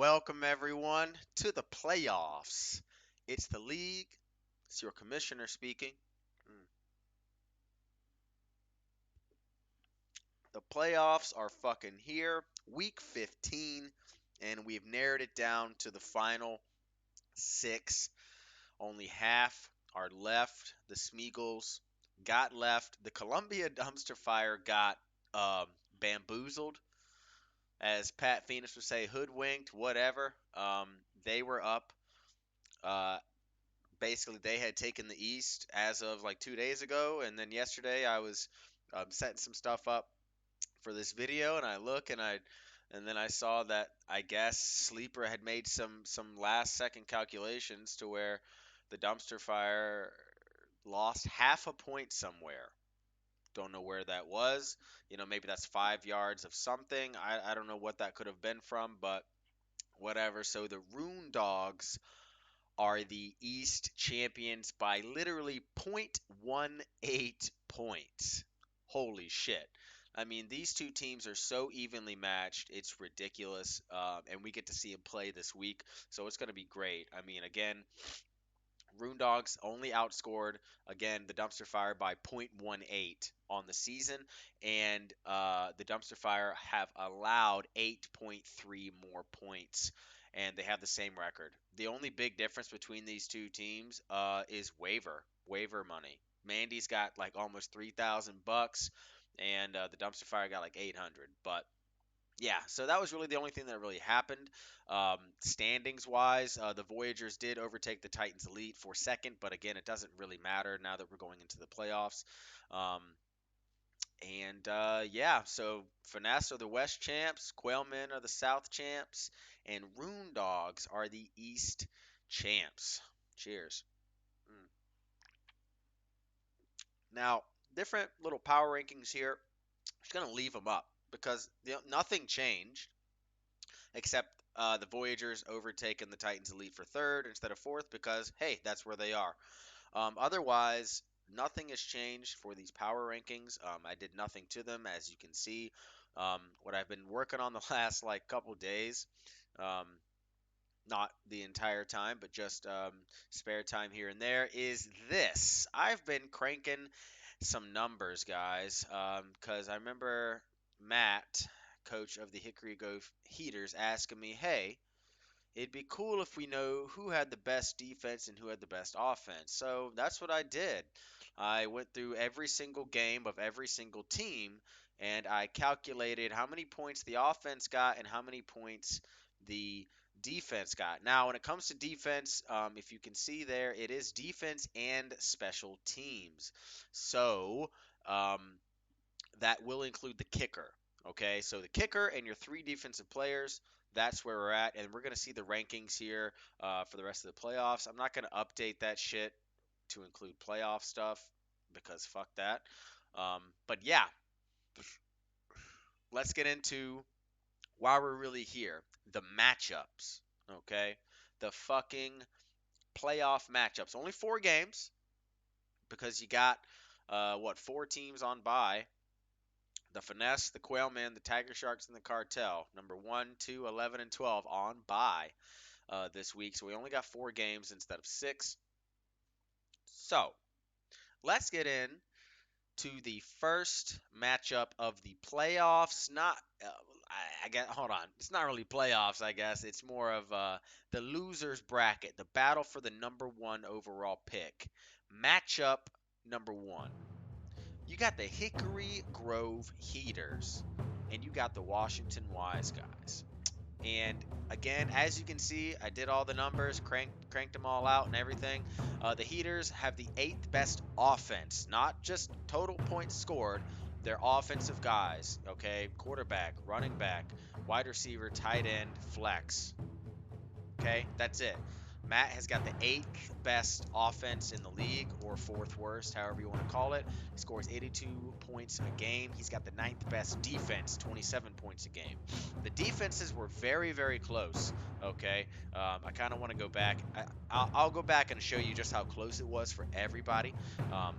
Welcome, everyone, to the playoffs. It's the league. It's your commissioner speaking. Mm. The playoffs are fucking here. Week 15, and we've narrowed it down to the final six. Only half are left. The Smeagol's got left. The Columbia Dumpster Fire got bamboozled, as Pat Phoenix would say, hoodwinked, whatever. They were up. Uh, Basically they had taken the East as of like 2 days ago, and then yesterday I was setting some stuff up for this video, and I look and then I saw that I guess Sleeper had made some last second calculations to where the Dumpster Fire lost half a point somewhere. Don't know where that was. Maybe that's 5 yards of something. I don't know what that could have been from, but whatever. So the Rune Dogs are the East champions by literally 0.18 points. Holy shit. I mean, these two teams are so evenly matched. It's ridiculous. And we get to see them play this week. So it's going to be great. I mean, again, Rune Dogs only outscored, again, the Dumpster Fire by 0.18 on the season, and the Dumpster Fire have allowed 8.3 more points, and they have the same record. The only big difference between these two teams is waiver money. Mandy's got like almost 3,000 bucks, and the Dumpster Fire got like 800. But yeah, so that was really the only thing that really happened. Standings wise, the Voyagers did overtake the Titans Elite for second, but again, it doesn't really matter now that we're going into the playoffs. Um, yeah, so Finesse are the West champs, Quailmen are the South champs, and Rune Dogs are the East champs. Cheers. Mm. Now, different little power rankings here. Just gonna leave them up because nothing changed except the Voyagers overtaking the Titans Elite for third instead of fourth because, hey, that's where they are. Otherwise, nothing has changed for these power rankings. I did nothing to them, as you can see. What I've been working on the last like couple days, um, not the entire time, but just spare time here and there, is this. I've been cranking some numbers, guys, because I remember Matt, coach of the Hickory Grove Heaters, asking me, hey, it'd be cool if we know who had the best defense and who had the best offense. So that's what I did. I went through every single game of every single team and I calculated how many points the offense got and how many points the defense got. Now, when it comes to defense, if you can see there, it is defense and special teams. So, um, that will include the kicker. Okay, so the kicker and your three defensive players, that's where we're at. And we're going to see the rankings here for the rest of the playoffs. I'm not going to update that shit to include playoff stuff because fuck that. But yeah, let's get into why we're really here, the matchups. Okay, the fucking playoff matchups. Only 4 games because you got, what, 4 teams on bye. The Finesse, the Quailmen, the Tiger Sharks, and the Cartel. Number 1, 2, 11, and 12 on bye this week. So we only got 4 games instead of 6. So let's get in to the first matchup of the playoffs. Not, I guess, hold on. It's not really playoffs, I guess. It's more of the losers bracket, the battle for the number 1 overall pick. Matchup number 1. You got the Hickory Grove Heaters, and you got the Washington Wise Guys. And again, as you can see, I did all the numbers, cranked them all out and everything. The Heaters have the 8th best offense, not just total points scored. Their offensive guys, okay, quarterback, running back, wide receiver, tight end, flex. Okay, that's it. Matt has got the 8th best offense in the league, or 4th worst, however you want to call it. He scores 82 points a game. He's got the 9th best defense, 27 points a game. The defenses were very, very close. Okay, I kind of want to go back. I'll go back and show you just how close it was for everybody. Um,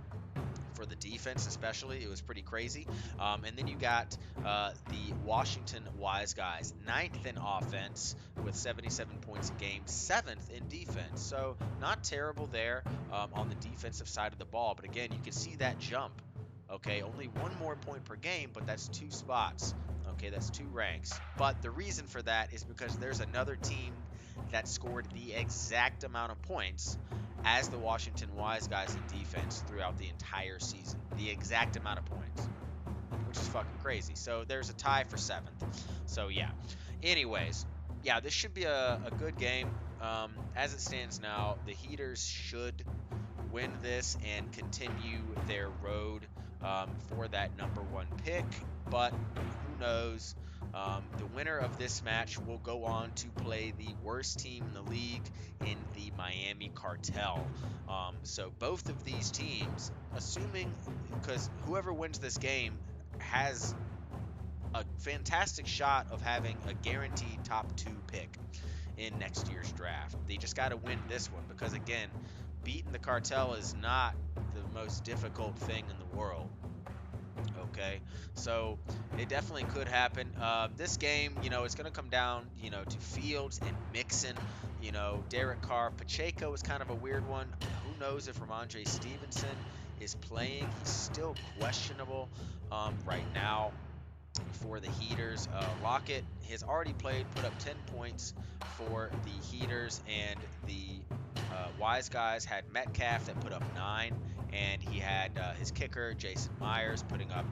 for the defense, especially. It was pretty crazy. And then you got the Washington Wise Guys, ninth in offense with 77 points a game, seventh in defense. So not terrible there on the defensive side of the ball. But again, you can see that jump. Okay, only one more point per game, but that's two spots. Okay, that's two ranks. But the reason for that is because there's another team that scored the exact amount of points as the Washington Wise Guys in defense throughout the entire season. The exact amount of points, which is fucking crazy. So there's a tie for seventh. So yeah. Anyways, yeah, this should be a good game. As it stands now, the Heaters should win this and continue their road for that number one pick. But who knows? The winner of this match will go on to play the worst team in the league in the Miami Cartel. So both of these teams, assuming, because whoever wins this game has a fantastic shot of having a guaranteed top two pick in next year's draft. They just got to win this one because, again, beating the cartel is not the most difficult thing in the world. Okay, so it definitely could happen. This game, it's going to come down, to Fields and Mixon. Derek Carr, Pacheco is kind of a weird one. Who knows if Ramondre Stevenson is playing? He's still questionable right now for the Heaters. Lockett has already played, put up 10 points for the Heaters, and the Wise Guys had Metcalf that put up 9, and he had his kicker, Jason Myers, putting up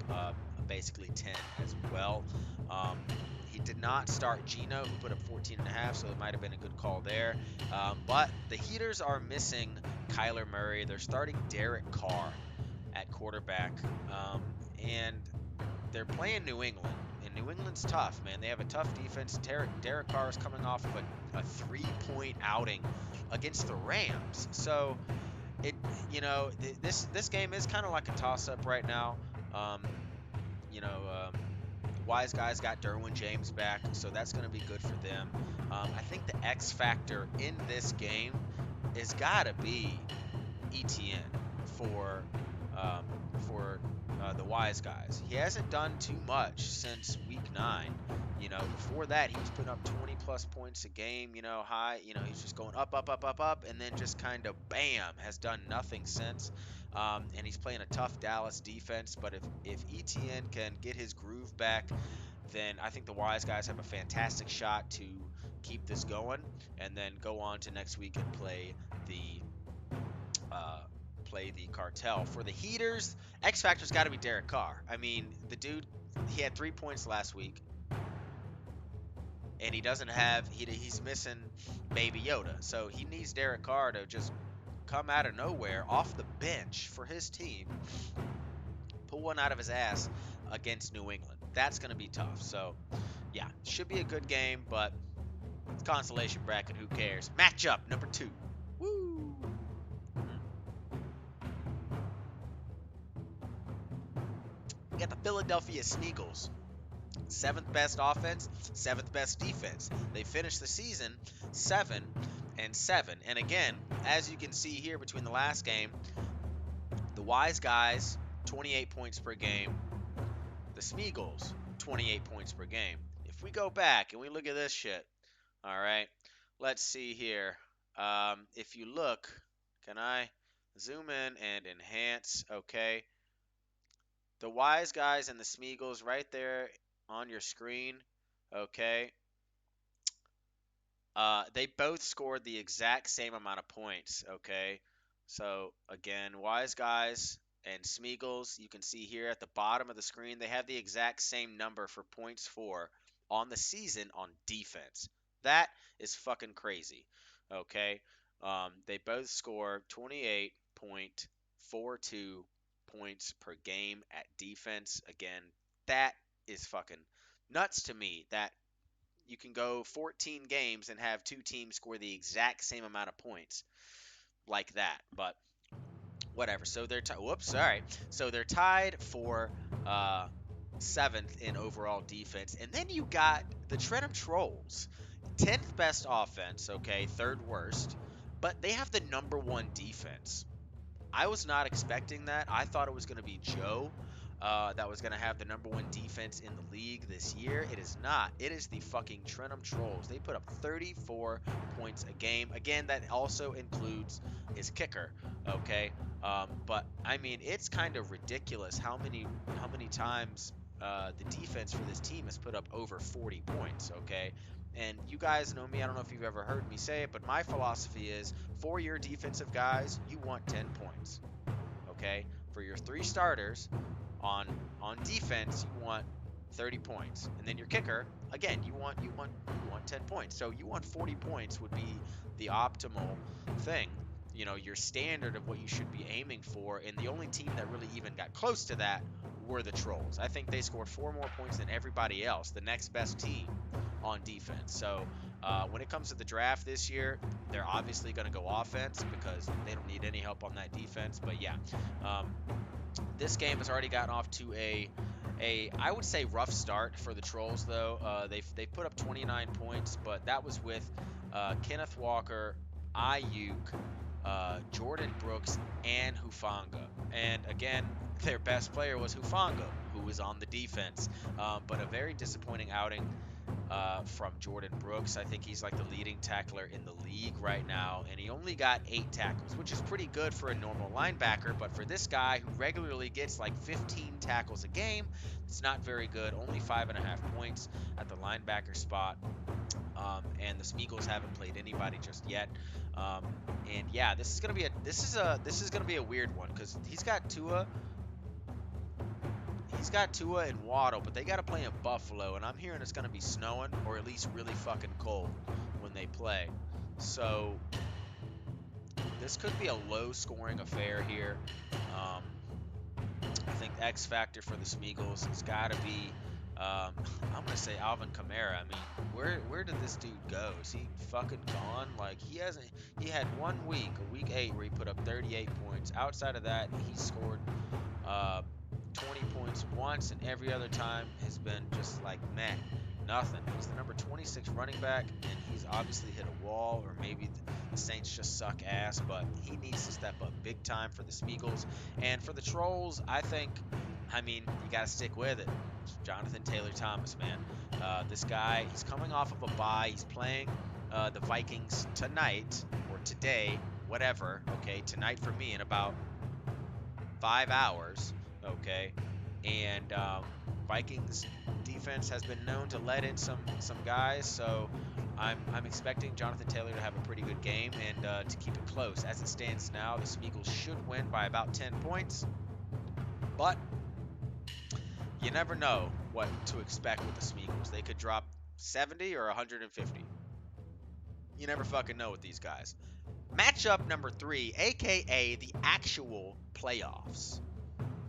basically 10 as well. He did not start Gino, who put up 14 and a half, so it might have been a good call there. But the Heaters are missing Kyler Murray. They're starting Derek Carr at quarterback, and they're playing New England, and New England's tough, man. They have a tough defense. Derek Carr is coming off of a 3-point outing against the Rams, so it, this game is kind of like a toss-up right now. Um, you know, um, Wise Guys got Derwin James back, so that's going to be good for them. I think the X factor in this game is got to be ETN for um, for the Wise Guys. He hasn't done too much since week 9. Before that he was putting up 20 plus points a game. High. He's just going up, up, up, up, up, and then just kind of bam, has done nothing since. And he's playing a tough Dallas defense. But if ETN can get his groove back, then I think the Wise Guys have a fantastic shot to keep this going and then go on to next week and uh, play the cartel. For the Heaters, X Factor's got to be Derek Carr. I mean, the dude, he had 3 points last week, and he doesn't have, he's missing Baby Yoda. So he needs Derek Carr to just come out of nowhere off the bench for his team, pull one out of his ass against New England. That's going to be tough. So, yeah, should be a good game, but it's consolation bracket. Who cares? Matchup number 2. Woo! We got the Philadelphia Sneagles. 7th best offense, 7th best defense. They finished the season 7-7. And again, as you can see here between the last game, the Wise Guys, 28 points per game. The Smeagol's, 28 points per game. If we go back and we look at this shit, all right, let's see here. If you look, can I zoom in and enhance? Okay. The Wise Guys and the Smeagol's right there on your screen. Okay. They both scored the exact same amount of points. Okay. So again, Wise Guys and Smeagol's, you can see here at the bottom of the screen, they have the exact same number for points for on the season on defense. That is fucking crazy. Okay. They both score 28.42 points per game at defense. Again, that is fucking nuts to me that you can go 14 games and have two teams score the exact same amount of points like that. But whatever. So they're whoops, sorry. So they're tied for 7th in overall defense. And then you got the Trentham Trolls, 10th best offense, okay, 3rd worst, but they have the number 1 defense. I was not expecting that. I thought it was going to be Joe that was going to have the number one defense in the league this year. It is not. It is the fucking Trentham Trolls. They put up 34 points a game. Again, that also includes his kicker. Okay, but I mean, it's kind of ridiculous how many times the defense for this team has put up over 40 points. Okay. And you guys know me. I don't know if you've ever heard me say it, but my philosophy is for your defensive guys, you want 10 points. Okay? For your three starters on on defense, you want 30 points. And then your kicker, again, you want 10 points. So you want 40 points would be the optimal thing. Your standard of what you should be aiming for. And the only team that really even got close to that were the Trolls. I think they scored 4 more points than everybody else, the next best team on defense. So when it comes to the draft this year, they're obviously going to go offense because they don't need any help on that defense. But yeah, um, this game has already gotten off to a I would say rough start for the Trolls though. They've put up 29 points, but that was with Kenneth Walker, Ayuk, Jordan Brooks, and Hufanga. And again, their best player was Hufanga, who was on the defense. But a very disappointing outing from Jordan Brooks. I think he's like the leading tackler in the league right now, and he only got 8 tackles, which is pretty good for a normal linebacker. But for this guy who regularly gets like 15 tackles a game, it's not very good. Only 5.5 points at the linebacker spot. And the Smeagol's haven't played anybody just yet. Um, and yeah, this is gonna be a weird one because He's got Tua and Waddle, but they got to play in Buffalo, and I'm hearing it's going to be snowing or at least really fucking cold when they play. So this could be a low-scoring affair here. Um, I think X factor for the Smeagol's has got to be. I'm gonna say Alvin Kamara. I mean, where did this dude go? Is he fucking gone? Like he hasn't. He had 1 week, a week 8, where he put up 38 points. Outside of that, he scored uh, 20 points once, and every other time has been just like meh, nothing. He's the number 26 running back, and he's obviously hit a wall, or maybe the Saints just suck ass, but he needs to step up big time for the Smeagol's. And for the Trolls, I mean, you got to stick with it. It's Jonathan Taylor Thomas, man. This guy, he's coming off of a bye. He's playing the Vikings tonight, or today, whatever, okay, tonight for me in about 5 hours. Okay, and Vikings defense has been known to let in some guys, so I'm expecting Jonathan Taylor to have a pretty good game and to keep it close. As it stands now, the Smeagol's should win by about 10 points, but you never know what to expect with the Smeagol's. They could drop 70 or 150. You never fucking know with these guys. Matchup number 3, aka the actual playoffs.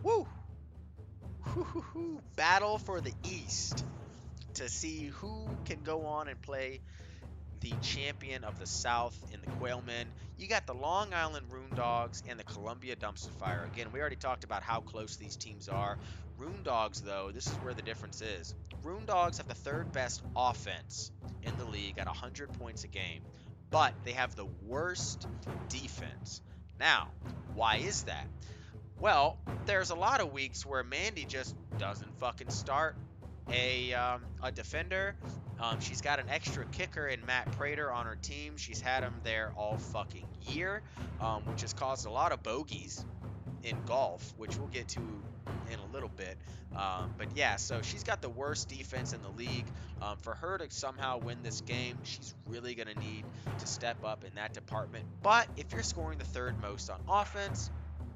Woo! Battle for the East to see who can go on and play the champion of the South in the Quailmen. You got the Long Island Rune Dogs and the Columbia Dumpster Fire. Again, we already talked about how close these teams are. Rune Dogs, though, this is where the difference is. Rune Dogs have the third best offense in the league at 100 points a game, but they have the worst defense. Now, why is that? Well, there's a lot of weeks where Mandy just doesn't fucking start a defender. She's got an extra kicker in Matt Prater on her team. She's had him there all fucking year, which has caused a lot of bogeys in golf, which we'll get to in a little bit. But yeah, so she's got the worst defense in the league. For her to somehow win this game, she's really going to need to step up in that department. But if you're scoring the third most on offense,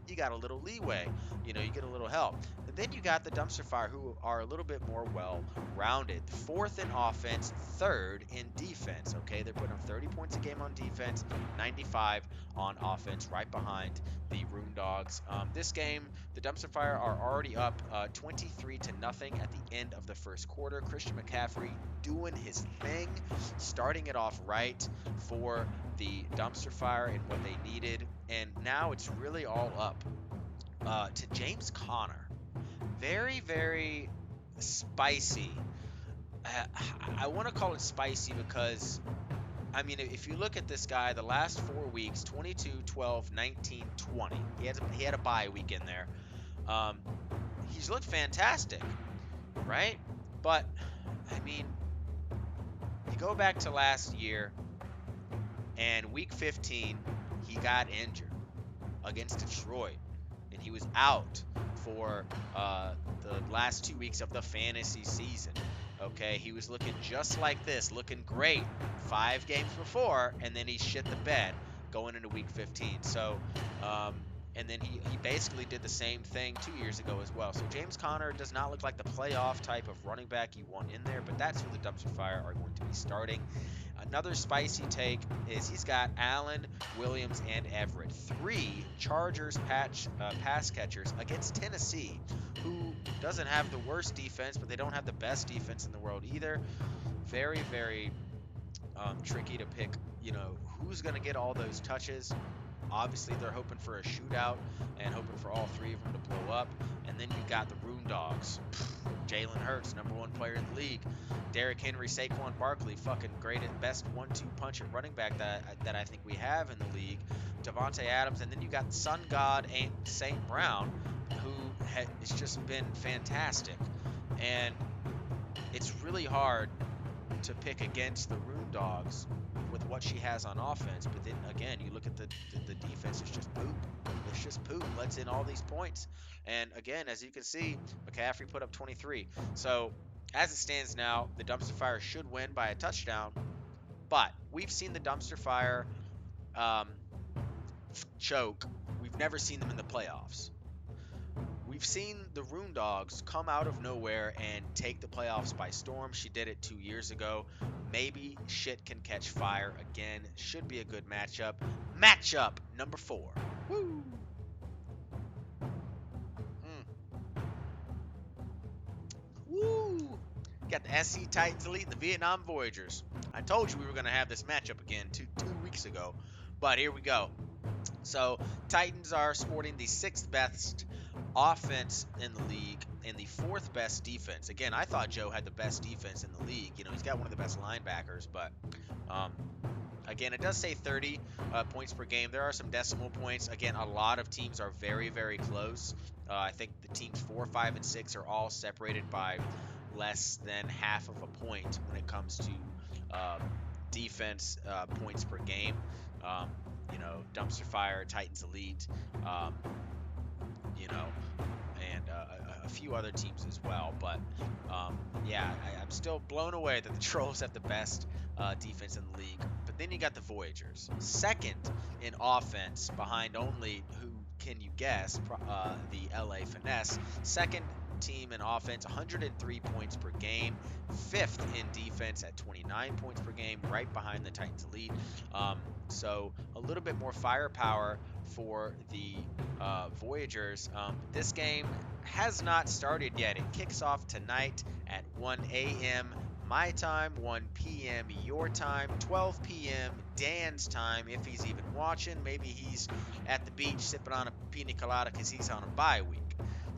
you got a little leeway, you get a little help. And then you got the Dumpster Fire, who are a little bit more well-rounded. Fourth in offense, third in defense, okay? They're putting up 30 points a game on defense, 95 on offense, right behind the Rune Dogs. This game, the Dumpster Fire are already up 23-0 at the end of the first quarter. Christian McCaffrey doing his thing, starting it off right for the Dumpster Fire and what they needed. And now it's really all up to James Conner. Very, very spicy. I want to call it spicy because I mean, if you look at this guy, the last 4 weeks, 22, 12, 19, 20. He had a bye week in there. Um, he's looked fantastic, right? But I mean, you go back to last year, and week 15, he got injured against Detroit, and he was out for the last 2 weeks of the fantasy season. Okay, he was looking just like this, looking great 5 games before, and then he shit the bed going into week 15. So, um, and then he basically did the same thing 2 years ago as well. So James Conner does not look like the playoff type of running back you want in there, but that's who the dumpster fire are going to be starting. Another spicy take is he's got Allen, Williams, and Everett. 3 Chargers pass catchers against Tennessee, who doesn't have the worst defense, but they don't have the best defense in the world either. Very, very tricky to pick, who's going to get all those touches. Obviously, they're hoping for a shootout and hoping for all 3 of them to blow up. And then you got the Room Dogs. Jalen Hurts, #1 player in the league. Derrick Henry, Saquon Barkley, fucking great and best 1-2 punch at running back that I think we have in the league. Devontae Adams, and then you got Sun God and St. Brown, who has just been fantastic. And it's really hard to pick against the Room Dogs with what she has on offense. But then again, you look at the defense, it's just poop. It's just poop. Let's in all these points. And again, as you can see, McCaffrey put up 23. So as it stands now, the dumpster fire should win by a touchdown. But we've seen the dumpster fire um, choke. We've never seen them in the playoffs. We've seen the Room Dogs come out of nowhere and take the playoffs by storm. She did it 2 years ago. Maybe shit can catch fire again. Should be a good matchup. Matchup number 4. Woo! Woo! Got the SC Titans Elite and the Vietnam Voyagers. I told you we were going to have this matchup again two weeks ago. But here we go. So, Titans are sporting the 6th best offense in the league and the 4th best defense. Again, I thought Joe had the best defense in the league. He's got one of the best linebackers, but again, it does say 30 points per game. There are some decimal points. Again, a lot of teams are very, very close. I think the teams 4, 5, and 6 are all separated by less than half of a point when it comes to defense points per game. Dumpster Fire, Titans Elite, and a few other teams as well. But I'm still blown away that the Trolls have the best defense in the league. But then you got the Voyagers, 2nd in offense behind only, who can you guess, the LA Finesse. 2nd team in offense, 103 points per game. 5th in defense at 29 points per game, right behind the Titans Elite. So a little bit more firepower for the Voyagers. This game has not started yet. It kicks off tonight at 1 a.m. my time, 1 p.m. your time, 12 p.m. Dan's time, if he's even watching. Maybe he's at the beach sipping on a pina colada because he's on a bye week.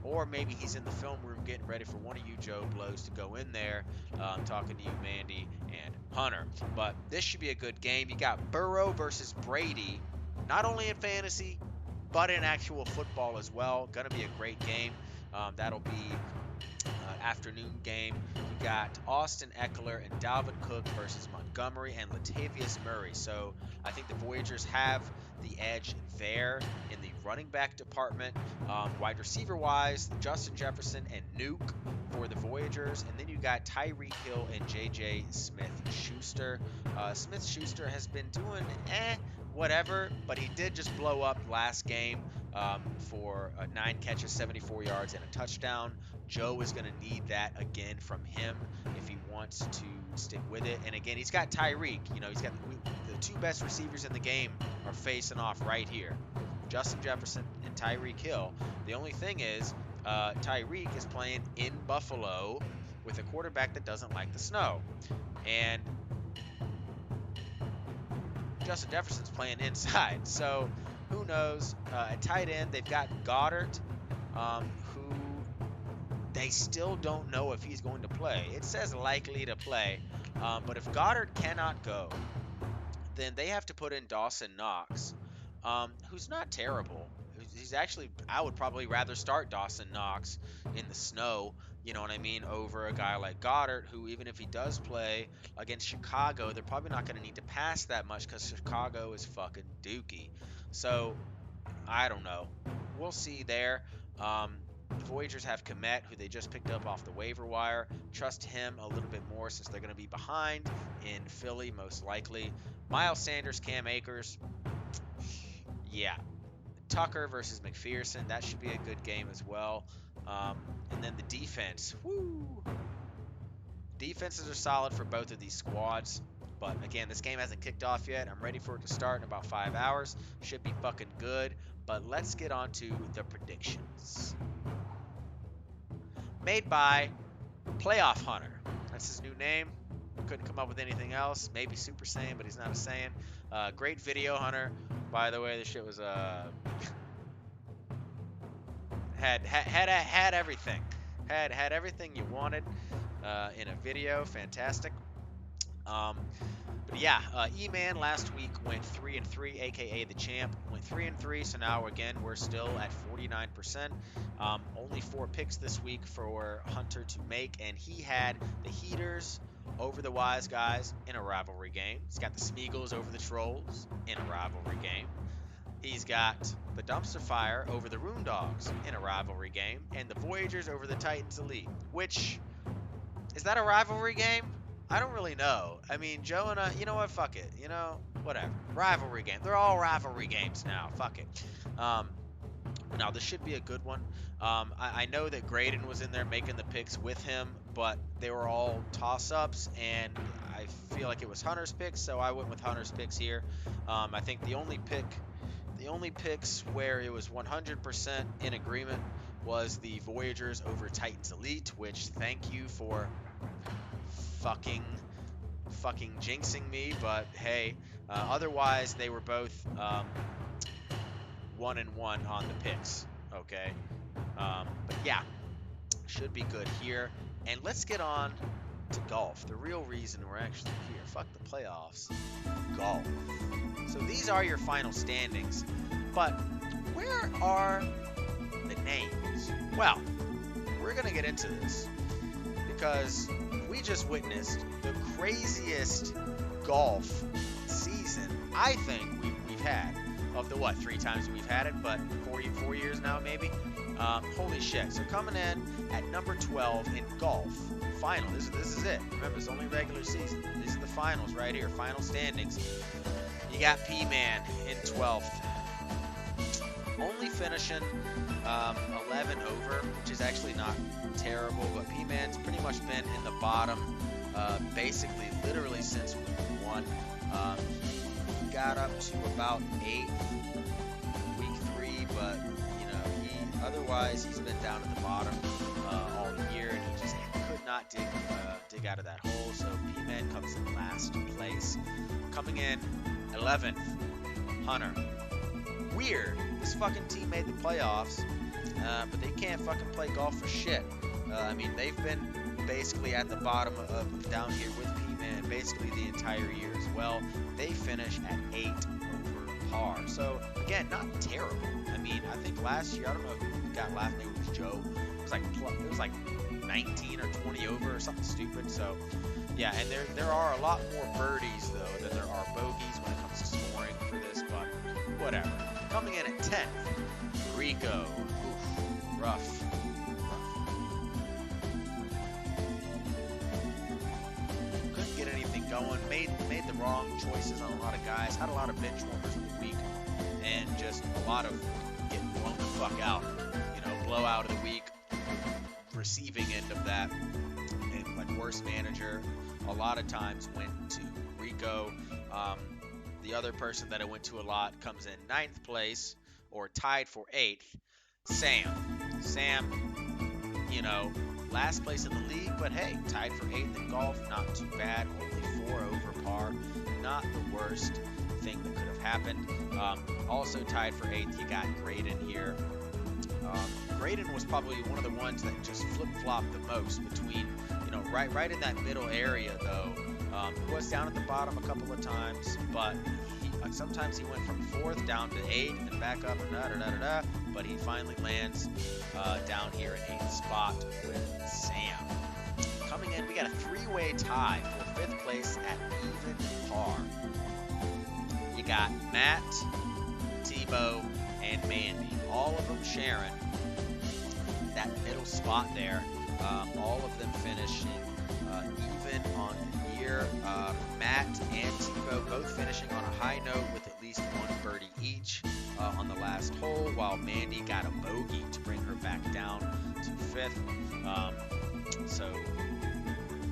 Or maybe he's in the film room getting ready for one of you Joe Blows to go in there. Talking to you, Mandy and Hunter. But this should be a good game. You got Burrow versus Brady, not only in fantasy, but in actual football as well. Going to be a great game. That'll be afternoon game. You got Austin Eckler and Dalvin Cook versus Montgomery and Latavius Murray. So I think the Voyagers have the edge there in the running back department. Wide receiver wise, Justin Jefferson and Nuke for the Voyagers. And then you got Tyreek Hill and JJ Smith-Schuster. Smith-Schuster has been doing whatever, but he did just blow up last game for 9 catches, 74 yards, and a touchdown. Joe is going to need that again from him if he wants to stick with it. And again, he's got Tyreek. He's got the 2 best receivers in the game are facing off right here. Justin Jefferson and Tyreek Hill. The only thing is, Tyreek is playing in Buffalo with a quarterback that doesn't like the snow. And Justin Jefferson's playing inside. So who knows? At tight end, they've got Goddard, who they still don't know if he's going to play. It says likely to play. But if Goddard cannot go, then they have to put in Dawson Knox, who's not terrible. He's actually, I would probably rather start Dawson Knox in the snow, you know what I mean, over a guy like Goddard, who even if he does play against Chicago, they're probably not going to need to pass that much because Chicago is fucking dookie. So I don't know. We'll see there. The Voyagers have Komet, who they just picked up off the waiver wire. Trust him a little bit more since they're going to be behind in Philly, most likely. Miles Sanders, Cam Akers. Yeah. Tucker versus McPherson. That should be a good game as well. And then the defense. Woo! Defenses are solid for both of these squads. But again, this game hasn't kicked off yet. I'm ready for it to start in about 5 hours. Should be fucking good. But let's get on to the predictions. Made by Playoff Hunter. That's his new name. Couldn't come up with anything else. Maybe Super Saiyan, but he's not a Saiyan. Great video, Hunter. By the way, this shit was had everything. Had everything you wanted in a video. Fantastic. But yeah, E-Man last week went 3-3, aka the champ. Went 3-3, so now again we're still at 49%. Only 4 picks this week for Hunter to make, and he had the Heaters over the Wise Guys in a rivalry game. He's got the Smeagol's over the Trolls in a rivalry game. He's got the Dumpster Fire over the Rune Dogs in a rivalry game, and the Voyagers over the Titans Elite. Which, is that a rivalry game? I don't really know. I mean, Joe and you know what? Fuck it. You know, whatever. Rivalry game. They're all rivalry games now. Fuck it. Now, this should be a good one. I know that Graydon was in there making the picks with him, but they were all toss-ups, and I feel like it was Hunter's picks, so I went with Hunter's picks here. I think the only picks where it was 100% in agreement was the Voyagers over Titans Elite, which thank you for fucking jinxing me, but hey, otherwise they were both 1-1 on the picks. Okay, but yeah, should be good here. And let's get on to golf. The real reason we're actually here. Fuck the playoffs. Golf. So these are your final standings, but where are the names? Well, we're gonna get into this because we just witnessed the craziest golf season I think we've had of the 3 times we've had it, but 4 years now maybe. Holy shit! So coming in at number 12 in golf final. This is it. Remember, it's only regular season. These are the finals right here. Final standings. You got P-Man in 12th. Only finishing 11 over, which is actually not terrible, but P-Man's pretty much been in the bottom basically literally since week 1. He got up to about 8th week 3, but you know, otherwise he's been down at the bottom all year, and he just could not dig out of that hole. So P-Man comes in last place. Coming in 11th, Hunter. Weird. This fucking team made the playoffs, but they can't fucking play golf for shit. I mean, they've been basically at the bottom of down here with P-Man basically the entire year as well. They finish at 8 over par. So, again, not terrible. I mean, I think last year, I don't know who got last name, it was Joe. It was like 19 or 20 over or something stupid. So, yeah, and there are a lot more birdies, though, than there are bogeys when it comes to scoring for this, but whatever. Coming in at 10th, Rico. Oof, rough. Couldn't get anything going. Made the wrong choices on a lot of guys. Had a lot of bench warmers in the week, and just a lot of getting blown the fuck out. You know, blowout of the week. Receiving end of that, and like worst manager, a lot of times went to Rico. The other person that I went to a lot comes in 9th place, or tied for 8th, Sam. Sam, you know, last place in the league, but hey, tied for 8th in golf, not too bad. Only 4 over par, not the worst thing that could have happened. Also tied for 8th, you got Graydon here. Graydon was probably one of the ones that just flip-flopped the most between, you know, right in that middle area, though. Was down at the bottom a couple of times, but sometimes he went from 4th down to 8th and back up and da-da-da-da-da, but he finally lands down here in 8th spot with Sam. Coming in, we got a 3-way tie for 5th place at even par. You got Matt, Tebow, and Mandy, all of them sharing that middle spot there. All of them finishing even on the year. Matt and Tebow both finishing on a high note with at least 1 birdie each on the last hole, while Mandy got a bogey to bring her back down to 5th. So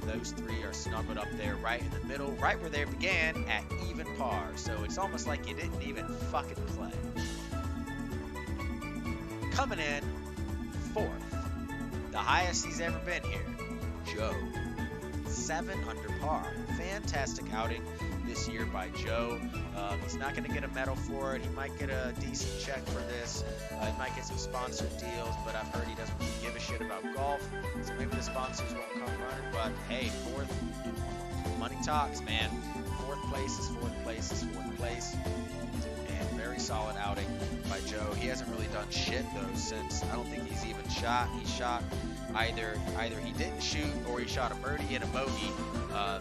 those 3 are snuggled up there right in the middle, right where they began at even par. So it's almost like you didn't even fucking play. Coming in 4th, the highest he's ever been here, Joe. 7 under par. Fantastic outing this year by Joe. He's not going to get a medal for it. He might get a decent check for this. He might get some sponsored deals, but I've heard he doesn't really give a shit about golf. So maybe the sponsors won't come running. But hey, 4th, money talks, man. 4th place is 4th place is 4th place. And very solid outing by Joe. He hasn't really done shit though since. I don't think he's even shot. He shot either he didn't shoot or he shot a birdie and a bogey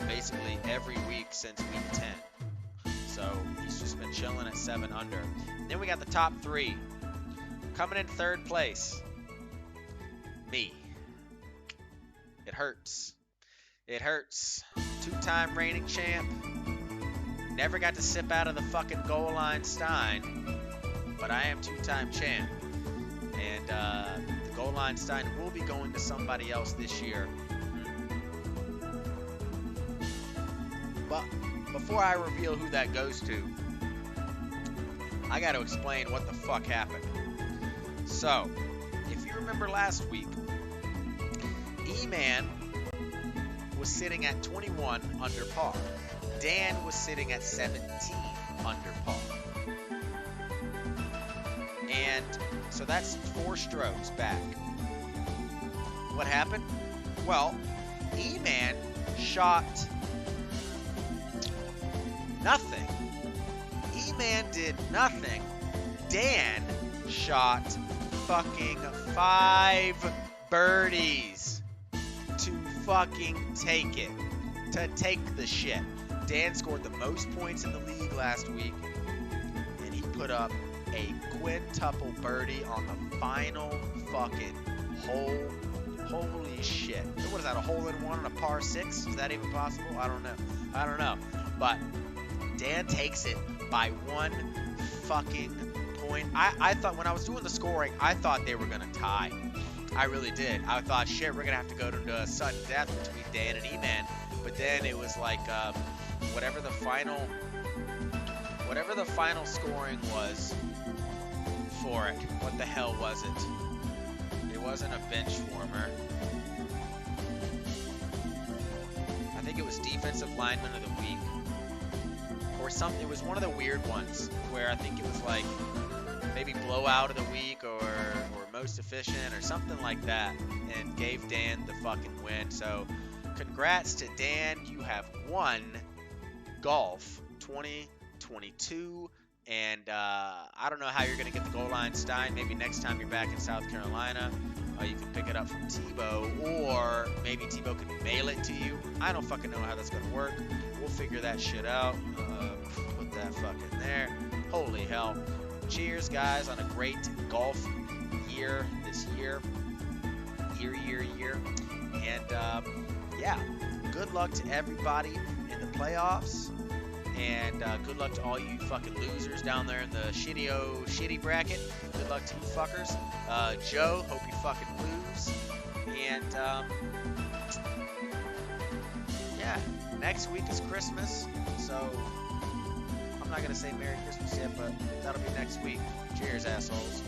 basically every week since week 10. So he's just been chilling at 7 under. Then we got the top 3. Coming in 3rd place, me. It hurts. It hurts. 2-time reigning champ. Never got to sip out of the fucking goal line stein, but I am 2-time champ. And the goal line stein will be going to somebody else this year. But before I reveal who that goes to, I got to explain what the fuck happened. So, if you remember last week, E-Man was sitting at 21 under par. Dan was sitting at 17 under par. And so that's 4 strokes back. What happened? Well, E-Man shot nothing. E-Man did nothing. Dan shot fucking 5 birdies to fucking take it. To take the shit. Dan scored the most points in the league last week, and he put up a quintuple birdie on the final fucking hole. Holy shit. What is that, a hole-in-one on a par 6? Is that even possible? I don't know. But Dan takes it by 1 fucking point. I thought, when I was doing the scoring, I thought they were going to tie. I really did. I thought, shit, we're going to have to go to a sudden death between Dan and E-Man. But then it was like, whatever the final scoring was for it. What the hell was it? It wasn't a bench warmer. I think it was defensive lineman of the week. Or something. It was one of the weird ones where I think it was like maybe blowout of the week or most efficient or something like that, and gave Dan the fucking win. So congrats to Dan. You have won golf 2022. And I don't know how you're going to get the goal line stein. Maybe next time you're back in South Carolina, you can pick it up from Tebow, or maybe Tebow can mail it to you. I don't fucking know how that's going to work. We'll figure that shit out. Put that fucking there. Holy hell. Cheers, guys, on a great golf year this year. Year. And, yeah, good luck to everybody in the playoffs. And good luck to all you fucking losers down there in the shitty bracket. Good luck to you fuckers. Joe, hope you fucking lose. And, yeah, next week is Christmas. So, I'm not going to say Merry Christmas yet, but that'll be next week. Cheers, assholes.